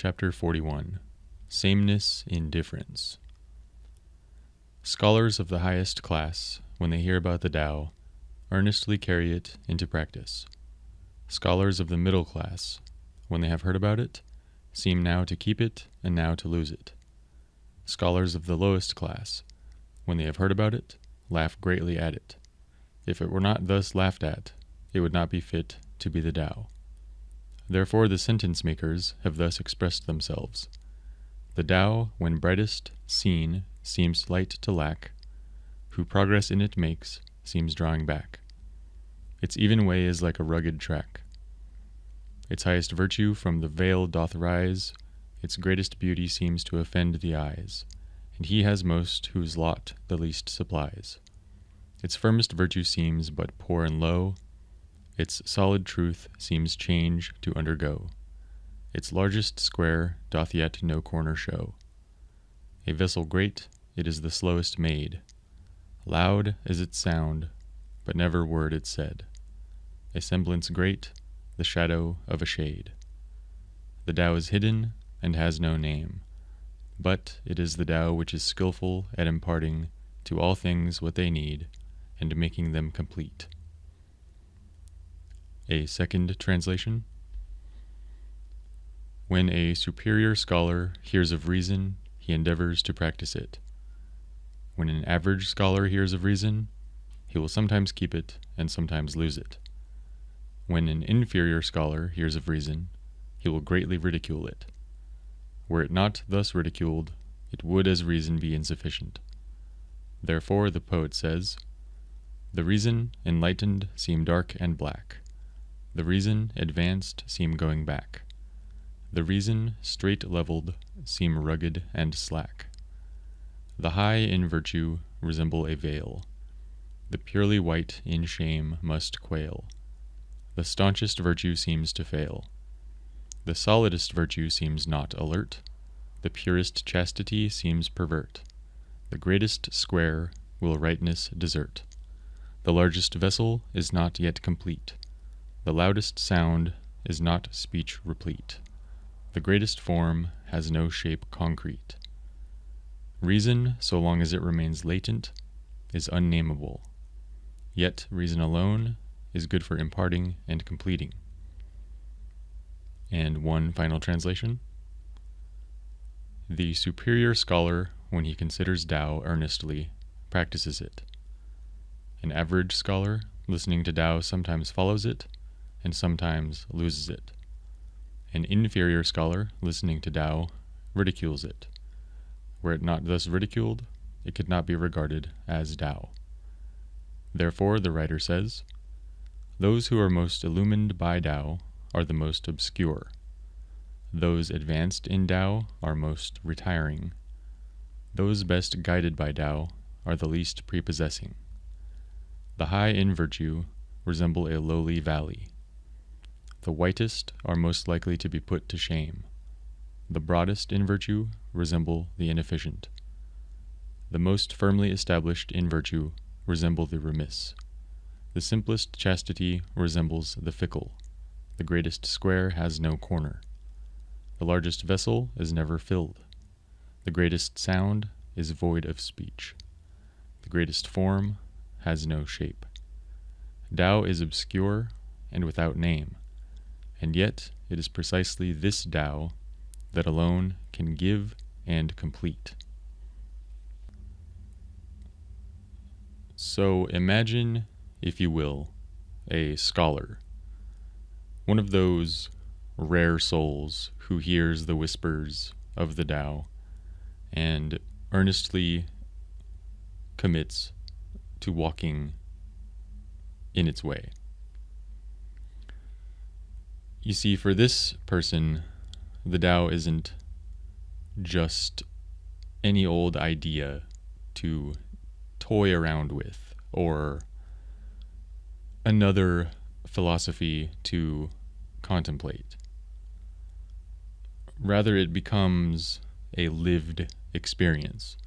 Chapter 41. Sameness in Difference. Scholars of the highest class, when they hear about the Tao, earnestly carry it into practice. Scholars of the middle class, when they have heard about it, seem now to keep it and now to lose it. Scholars of the lowest class, when they have heard about it, laugh greatly at it. If it were not thus laughed at, it would not be fit to be the Tao. Therefore the sentence makers have thus expressed themselves. The Tao, when brightest seen, seems light to lack. Who progress in it makes, seems drawing back. Its even way is like a rugged track. Its highest virtue from the veil doth rise, its greatest beauty seems to offend the eyes, and he has most whose lot the least supplies. Its firmest virtue seems but poor and low, its solid truth seems change to undergo. Its largest square doth yet no corner show. A vessel great, it is the slowest made. Loud is its sound, but never word it said. A semblance great, the shadow of a shade. The Tao is hidden and has no name, but it is the Tao which is skillful at imparting to all things what they need and making them complete. A second translation. When a superior scholar hears of reason, he endeavors to practice it. When an average scholar hears of reason, he will sometimes keep it and sometimes lose it. When an inferior scholar hears of reason, he will greatly ridicule it. Were it not thus ridiculed, it would as reason be insufficient. Therefore the poet says, "The reason enlightened seem dark and black. The reason advanced seem going back. The reason straight-leveled seem rugged and slack. The high in virtue resemble a veil. The purely white in shame must quail. The staunchest virtue seems to fail. The solidest virtue seems not alert. The purest chastity seems pervert. The greatest square will rightness desert. The largest vessel is not yet complete. The loudest sound is not speech replete. The greatest form has no shape concrete. Reason, so long as it remains latent, is unnameable. Yet reason alone is good for imparting and completing." And one final translation. The superior scholar, when he considers Tao earnestly, practices it. An average scholar, listening to Tao, sometimes follows it, and sometimes loses it. An inferior scholar, listening to Tao, ridicules it. Were it not thus ridiculed, it could not be regarded as Tao. Therefore, the writer says, "Those who are most illumined by Tao are the most obscure. Those advanced in Tao are most retiring. Those best guided by Tao are the least prepossessing. The high in virtue resemble a lowly valley. The whitest are most likely to be put to shame. The broadest in virtue resemble the inefficient. The most firmly established in virtue resemble the remiss. The simplest chastity resembles the fickle. The greatest square has no corner. The largest vessel is never filled. The greatest sound is void of speech. The greatest form has no shape. Tao is obscure and without name, and yet it is precisely this Tao that alone can give and complete." So imagine, if you will, a scholar, one of those rare souls who hears the whispers of the Tao and earnestly commits to walking in its way. You see, for this person, the Tao isn't just any old idea to toy around with, or another philosophy to contemplate. Rather, it becomes a lived experience,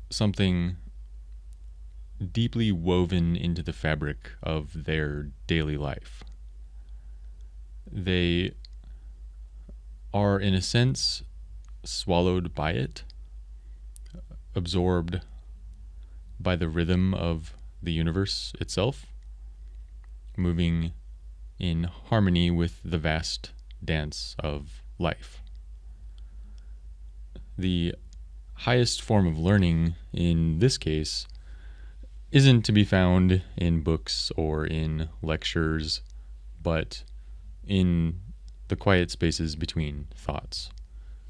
something deeply woven into the fabric of their daily life. They are, in a sense, swallowed by it, absorbed by the rhythm of the universe itself, moving in harmony with the vast dance of life. The highest form of learning in this case isn't to be found in books or in lectures, but in the quiet spaces between thoughts,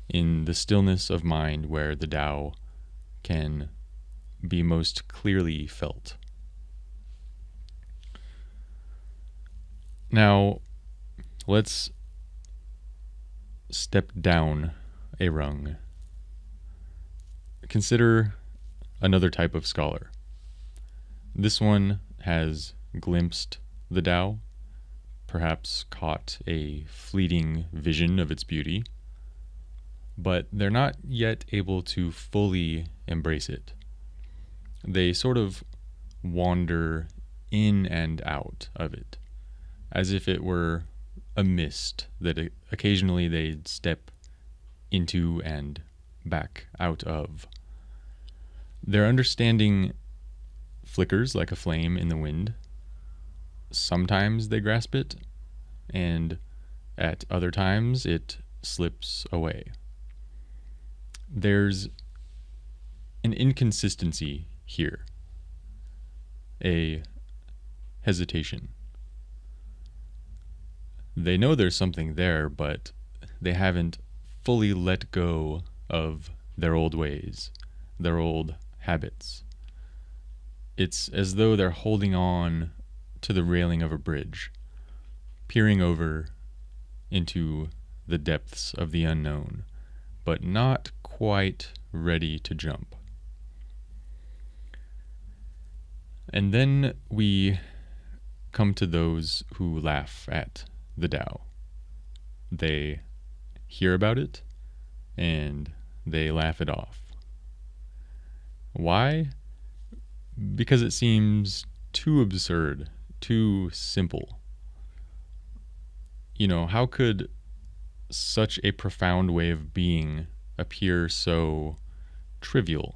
in the stillness of mind where the Tao can be most clearly felt. Now, let's step down a rung. Consider another type of scholar. This one has glimpsed the Tao, perhaps caught a fleeting vision of its beauty, but they're not yet able to fully embrace it. They sort of wander in and out of it, as if it were a mist that occasionally they'd step into and back out of. Their understanding flickers like a flame in the wind. Sometimes they grasp it, and at other times it slips away. There's an inconsistency here, a hesitation. They know there's something there, but they haven't fully let go of their old ways, their old habits. It's as though they're holding on to the railing of a bridge, peering over into the depths of the unknown, but not quite ready to jump. And then we come to those who laugh at the Tao. They hear about it and they laugh it off. Why? Because it seems too absurd, too simple. How could such a profound way of being appear so trivial?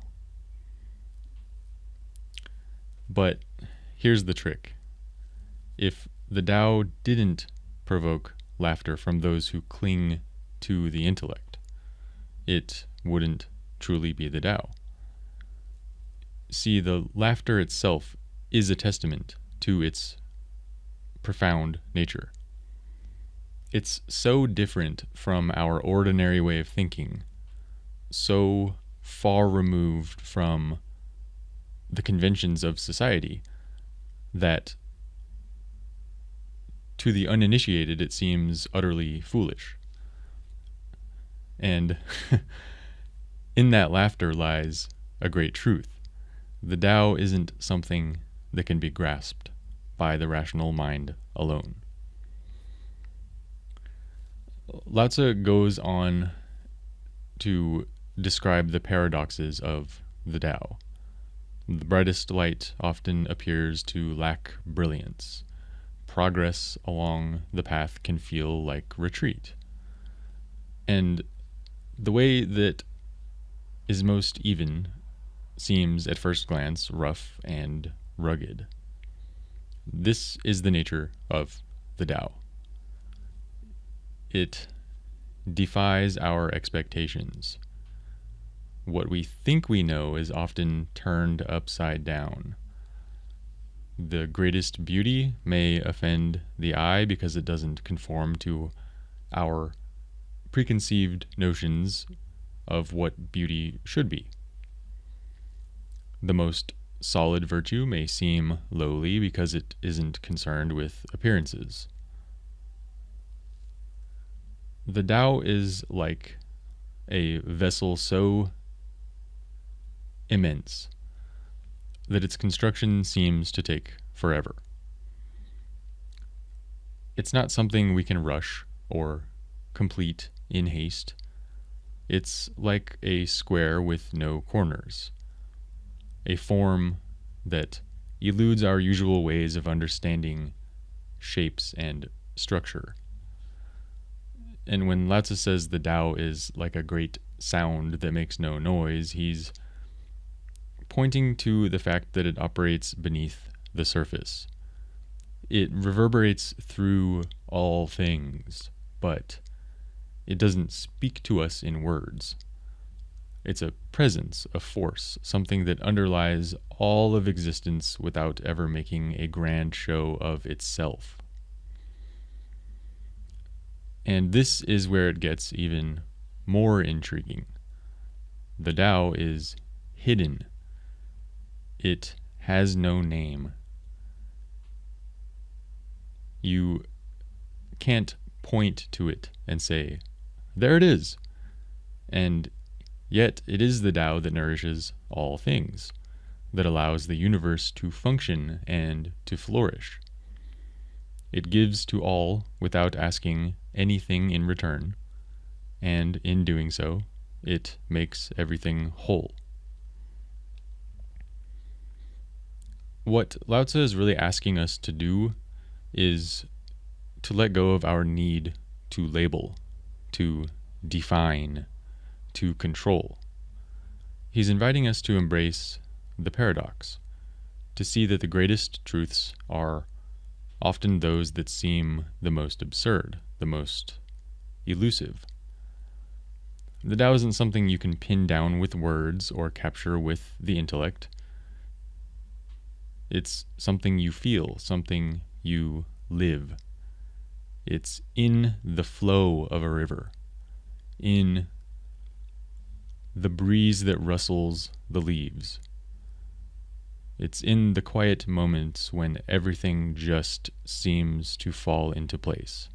But here's the trick. If the Tao didn't provoke laughter from those who cling to the intellect, it wouldn't truly be the Tao. See, the laughter itself is a testament to its profound nature. It's so different from our ordinary way of thinking, so far removed from the conventions of society, that to the uninitiated it seems utterly foolish. And in that laughter lies a great truth. The Tao isn't something that can be grasped by the rational mind alone. Lao Tzu goes on to describe the paradoxes of the Tao. The brightest light often appears to lack brilliance. Progress along the path can feel like retreat. And the way that is most even seems at first glance rough and rugged. This is the nature of the Tao. It defies our expectations. What we think we know is often turned upside down. The greatest beauty may offend the eye because it doesn't conform to our preconceived notions of what beauty should be. The most solid virtue may seem lowly because it isn't concerned with appearances. The Tao is like a vessel so immense that its construction seems to take forever. It's not something we can rush or complete in haste. It's like a square with no corners, a form that eludes our usual ways of understanding shapes and structure. And when Lao Tzu says the Tao is like a great sound that makes no noise, he's pointing to the fact that it operates beneath the surface. It reverberates through all things, but it doesn't speak to us in words. It's a presence, a force, something that underlies all of existence without ever making a grand show of itself. And this is where it gets even more intriguing. The Tao is hidden. It has no name. You can't point to it and say, there it is. And yet it is the Tao that nourishes all things, that allows the universe to function and to flourish. It gives to all without asking anything in return, and in doing so, it makes everything whole. What Lao Tzu is really asking us to do is to let go of our need to label, to define, to control. He's inviting us to embrace the paradox, to see that the greatest truths are often those that seem the most absurd, the most elusive. The Tao isn't something you can pin down with words or capture with the intellect. It's something you feel, something you live. It's in the flow of a river, in the breeze that rustles the leaves. It's in the quiet moments when everything just seems to fall into place.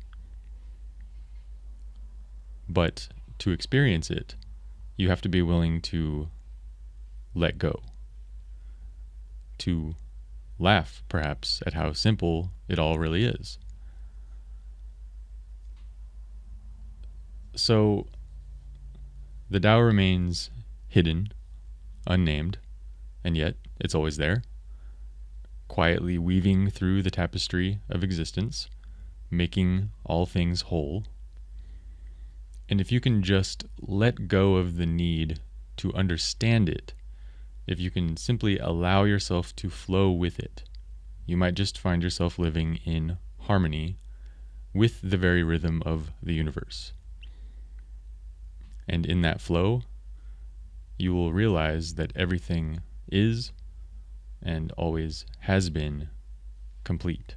But to experience it, you have to be willing to let go, to laugh, perhaps, at how simple it all really is. So, the Tao remains hidden, unnamed, and yet it's always there, quietly weaving through the tapestry of existence, making all things whole. And if you can just let go of the need to understand it, if you can simply allow yourself to flow with it, you might just find yourself living in harmony with the very rhythm of the universe. And in that flow, you will realize that everything is and always has been complete.